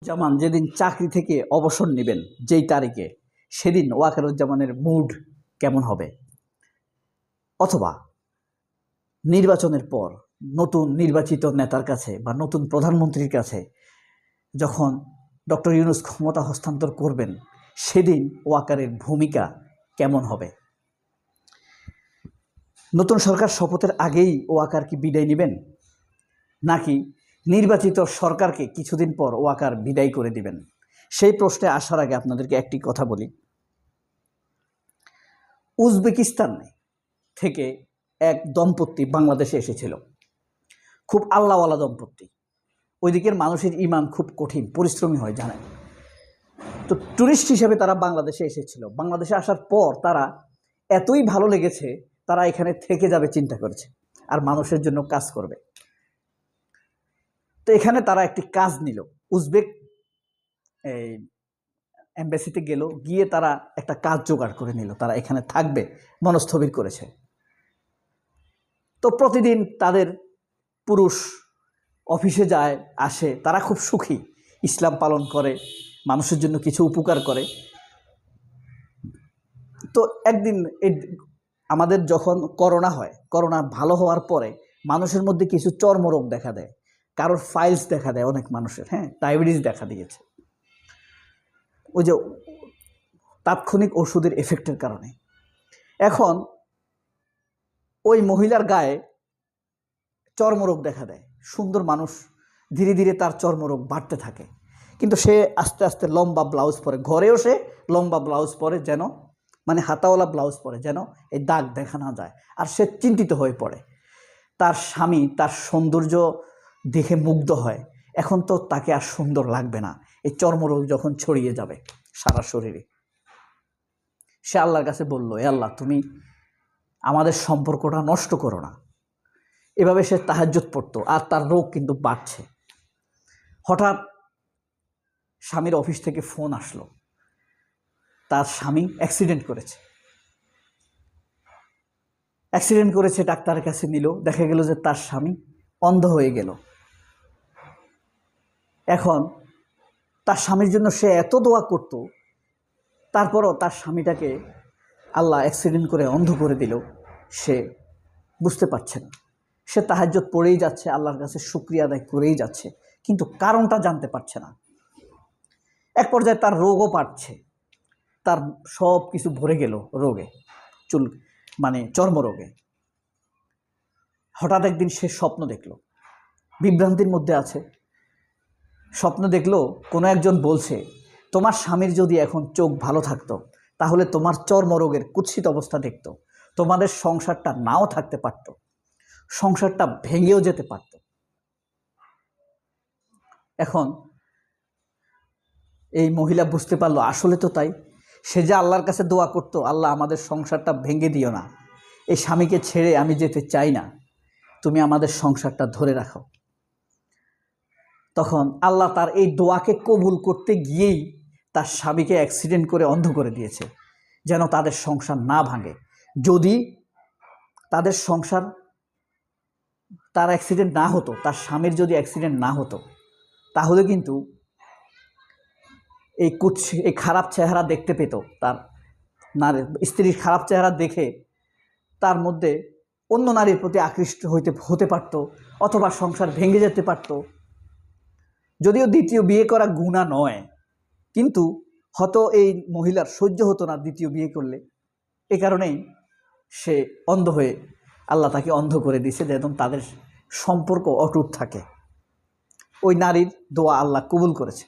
জামান যেদিন চাকরি থেকে অবসর নেবেন যেই তারিখে, সেদিন ওয়াকারুজ্জামানের মুড কেমন হবে? অথবা নির্বাচনের পর নতুন নির্বাচিত নেতার কাছে বা নতুন প্রধানমন্ত্রীর কাছে যখন ডক্টর ইউনূস ক্ষমতা হস্তান্তর করবেন, সেদিন ওয়াকারের ভূমিকা কেমন হবে? নতুন সরকার শপথের আগেই ওয়াকার কি বিদায় নেবেন, নাকি নির্বাচিত সরকারকে কিছুদিন পর ওয়াকার বিদায় করে দিবেন? সেই প্রশ্নে আসার আগে আপনাদেরকে একটি কথা বলি। উজবেকিস্তান থেকে এক দম্পতি বাংলাদেশে এসেছিল, খুব আল্লাহওয়ালা দম্পতি। ওই দিকের মানুষের ইমান খুব কঠিন, পরিশ্রমী হয়, জানেন তো। ট্যুরিস্ট হিসেবে তারা বাংলাদেশে এসেছিল। বাংলাদেশে আসার পর তারা এতই ভালো লেগেছে, তারা এখানে থেকে যাবে চিন্তা করেছে আর মানুষের জন্য কাজ করবে। তো এখানে তারা একটি কাজ নিল, উজবেক এই এম্বাসিতে গিয়ে তারা একটা কাজ জোগাড় করে নিল, তারা এখানে থাকবে মনস্থির করেছে। তো প্রতিদিন তাদের পুরুষ অফিসে যায় আসে, তারা খুব সুখী, ইসলাম পালন করে, মানুষের জন্য কিছু উপকার করে। তো একদিন আমাদের যখন করোনা হয়, করোনা ভালো হওয়ার পরে মানুষের মধ্যে কিছু চর্মরোগ দেখা দেয়, কারোর ফাইলস দেখা দেয়, অনেক মানুষের ডায়াবেটিস দেখা দিয়েছে, ওই যে তাৎক্ষণিক ওষুধের এফেক্টের কারণে। এখন ওই মহিলার গায়ে চর্মরোগ দেখা দেয়। সুন্দর মানুষ, ধীরে ধীরে তার চর্মরোগ বাড়তে থাকে, কিন্তু সে আস্তে আস্তে লম্বা ব্লাউজ পরে, ঘরেও সে লম্বা ব্লাউজ পরে, যেন মানে হাতাওয়ালা ব্লাউজ পরে, যেন এই দাগ দেখা না যায়। আর সে চিন্তিত হয়ে পড়ে। তার স্বামী তার সৌন্দর্য দেখে মুগ্ধ হয়, এখন তো তাকে আর সুন্দর লাগবে না, এই চর্মরোগ যখন ছড়িয়ে যাবে সারা শরীরে। সে আল্লাহর কাছে বলল, এ আল্লাহ, তুমি আমাদের সম্পর্কটা নষ্ট করো না। এভাবে সে তাহাজ্জুদ পড়তো, আর তার রোগ কিন্তু বাড়ছে। হঠাৎ স্বামীর অফিস থেকে ফোন আসলো, তার স্বামী অ্যাক্সিডেন্ট করেছে। ডাক্তারের কাছে নিল, দেখা গেল যে তার স্বামী অন্ধ হয়ে গেল। এখন তার স্বামীর জন্য সে এত দোয়া করত, তারপরও তার স্বামীটাকে আল্লাহ অ্যাক্সিডেন্ট করে অন্ধ করে দিল। সে বুঝতে পারছে না, সে তাহাজ্জুদ পড়েই যাচ্ছে, আল্লাহর কাছে শুকরিয়া আদায় করেই যাচ্ছে, কিন্তু কারণটা জানতে পারছে না। এক পর্যায়ে তার রোগও বাড়ছে, তার সব কিছু ভরে গেল রোগে, চর্মরোগে। হঠাৎ একদিন সে স্বপ্ন দেখল, বিভ্রান্তির মধ্যে আছে। স্বপ্ন দেখলো কোনো একজন বলছে, তোমার স্বামীর যদি এখন চোখ ভালো থাকতো, তাহলে তোমার চর্মরোগের কুৎসিত অবস্থা দেখতো, তোমাদের সংসারটা নাও থাকতে পারত, সংসারটা ভেঙেও যেতে পারত। এখন এই মহিলা বুঝতে পারলো, আসলে তো তাই। সে যে আল্লাহর কাছে দোয়া করতো, আল্লাহ আমাদের সংসারটা ভেঙে দিও না, এই স্বামীকে ছেড়ে আমি যেতে চাই না, তুমি আমাদের সংসারটা ধরে রাখো। তখন আল্লাহ তার এই দোয়াকে কবুল করতে গিয়েই তার স্বামীকে অ্যাক্সিডেন্ট করে অন্ধ করে দিয়েছে, যেন তাদের সংসার না ভাঙে। যদি তাদের সংসার, তার অ্যাক্সিডেন্ট না হতো, তার স্বামীর যদি অ্যাক্সিডেন্ট না হতো, তাহলে কিন্তু এই খারাপ চেহারা দেখতে পেত, তার স্ত্রীর খারাপ চেহারা দেখে তার মধ্যে অন্য নারীর প্রতি আকৃষ্ট হতে পারত, অথবা সংসার ভেঙে যেতে পারত। যদিও দ্বিতীয় বিয়ে করা গুনাহ নয়, কিন্তু হয়তো এই মহিলার সহ্য হতো না দ্বিতীয় বিয়ে করলে। এ কারণেই সে অন্ধ হয়ে, আল্লাহ তাকে অন্ধ করে দিয়েছে, যেন তাদের সম্পর্ক অটুট থাকে। ওই নারীর দোয়া আল্লাহ কবুল করেছে।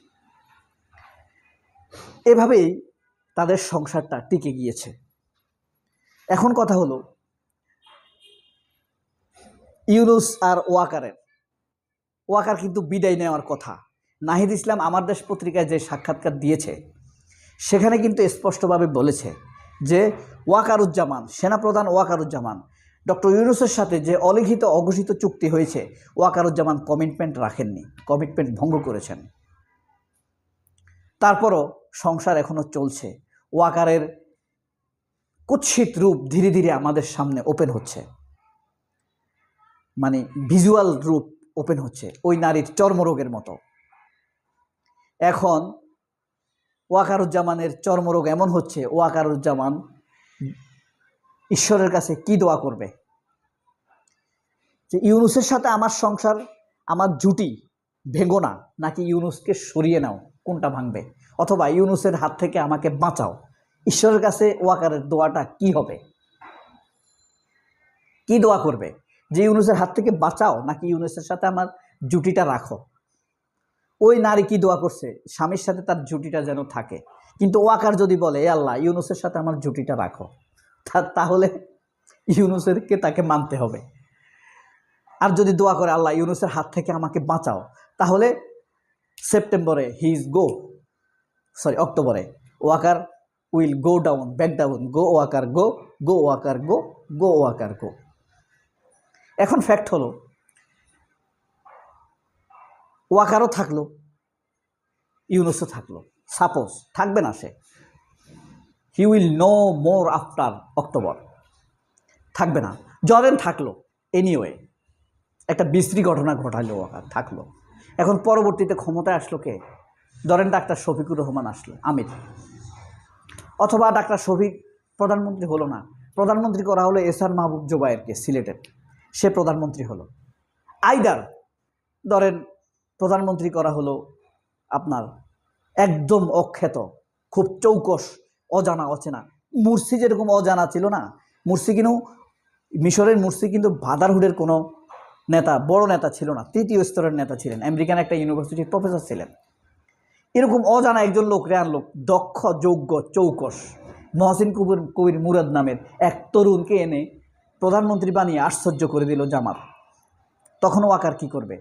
এভাবেই তাদের সংসারটা টিকে গিয়েছে। এখন কথা হলো, ইউনূস আর ওয়াকার কিন্তু বিদায় নেওয়ার কথা। নাহিদ ইসলাম আমার দেশ পত্রিকায় যে সাক্ষাৎকার দিয়েছে, সেখানে কিন্তু স্পষ্টভাবে বলেছে যে ওয়াকারুজ্জামান, সেনাপ্রধান ওয়াকারুজ্জামান, ডক্টর ইউনূসের সাথে যে অলিখিত অঘোষিত চুক্তি হয়েছে, ওয়াকারুজ্জামান কমিটমেন্ট রাখেননি, কমিটমেন্ট ভঙ্গ করেছেন। তারপরও সংসার এখনো চলছে। ওয়াকারের কুৎসিত রূপ ধীরে ধীরে আমাদের সামনে ওপেন হচ্ছে, ভিজুয়াল রূপ ওপেন হচ্ছে, ওই নারীর চর্মরোগের মতো। এখন ওয়াকারুজ্জামানের চর্মরোগ এমন হচ্ছে, ওয়াকারুজ্জামান ঈশ্বরের কাছে কি দোয়া করবে যে ইউনুসের সাথে আমার সংসার, আমার জুটি ভেঙো না, নাকি ইউনুসকে সরিয়ে নাও, কোনটা ভাঙবে? অথবা ইউনুসের হাত থেকে আমাকে বাঁচাও। ঈশ্বরের কাছে ওয়াকারের দোয়াটা কি হবে? কি দোয়া করবে? যে ইউনুসের হাত থেকে বাঁচাও, নাকি ইউনুসের সাথে আমার জুটিটা রাখো? ওই নারী কি দোয়া করছে? স্বামীর সাথে তার জুটিটা যেন থাকে। কিন্তু ওয়াকার যদি বলে এ আল্লাহ ইউনুসের সাথে আমার জুটিটা রাখো, তাহলে ইউনুসেরকে তাকে মানতে হবে। আর যদি দোয়া করে আল্লাহ ইউনুসের হাত থেকে আমাকে বাঁচাও, তাহলে সেপ্টেম্বরে অক্টোবরে Walker will go down, back down, go Walker go, go Walker go, go Walker go. এখন ফ্যাক্ট হলো ওয়াকারও থাকলো, ইউনুসও থাকলো, সাপোজ থাকবে না সে, he will no more after October, থাকবে না। জরেন থাকলো, এনিওয়ে একটা বিশ্রী ঘটনা ঘটালো, ওয়াকার থাকলো। এখন পরবর্তীতে ক্ষমতায় আসলো কে? ধরেন ডাক্তার শফিকুর রহমান আসলো, আমির, অথবা ডাক্তার শফিক প্রধানমন্ত্রী হলো না, প্রধানমন্ত্রী করা হলো এসআর মাহবুব জোবায়েরকে, সিলেটের, সে প্রধানমন্ত্রী হলো। আইদার ধরেন প্রধানমন্ত্রী করা হলো আপনার একদম অখ্যাত, খুব চৌকস, অজানা অচেনা মুরসি, যেরকম অজানা ছিল না মুরসি, কিন্তু মিশরের মুরসি কিন্তু ব্রাদারহুডের কোনো নেতা, বড় নেতা ছিল না, তৃতীয় স্তরের নেতা ছিলেন, আমেরিকান একটা ইউনিভার্সিটির প্রফেসর ছিলেন। এরকম অজানা একজন লোকরে আনলো, দক্ষ, যোগ্য, চৌকস মহসিন কবির মুরাদ নামের এক তরুণকে এনে প্রধানমন্ত্রী বানিয়ে আশ্চর্য করে দিল জামাত। তখন ওয়াকার কি করবে?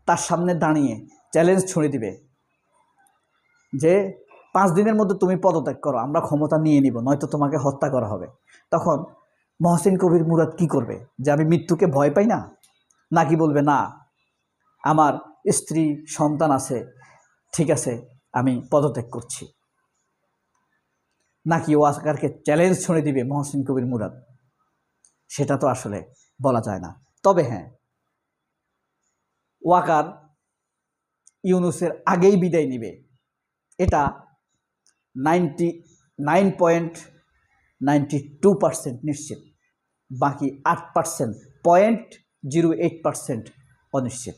তার সামনে দাঁড়িয়ে চ্যালেঞ্জ ছুঁড়ে দিবে যে 5 দিনের মধ্যে তুমি পদত্যাগ করো, আমরা ক্ষমতা নিয়ে নিব, নয়তো তোমাকে হত্যা করা হবে। তখন মহসিন কবির মুরাদ কি করবে? যে আমি মৃত্যুকে ভয় পাই না, নাকি বলবে না আমার স্ত্রী সন্তান আছে, ঠিক আছে আমি পদত্যাগ করছি? নাকি ওয়াকারকে চ্যালেঞ্জ ছুঁড়ে দিবে মহসিন কবির মুরাদ? সেটা তো আসলে বলা যায় না। তবে হ্যাঁ, ওয়াকার ইউনুসের আগেই বিদায় নিবে, এটা 99.92% নিশ্চিত। বাকি 8%, 0.08% অনিশ্চিত।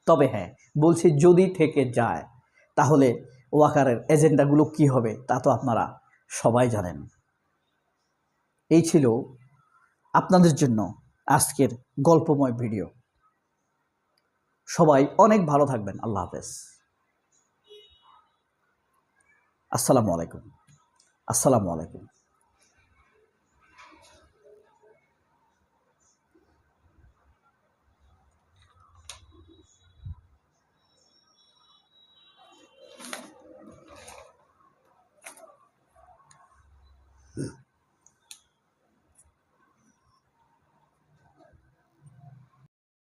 তবে হ্যাঁ বলছি, যদি থেকে যায় তাহলে ওয়াকারের এজেন্ডাগুলো কি হবে তা তো আপনারা সবাই জানেন। এই ছিল আপনাদের জন্য আজকের গল্পময় ভিডিও। সবাই অনেক ভালো থাকবেন। আল্লাহ হাফেজ। আসসালামু আলাইকুম। আসসালামু আলাইকুম।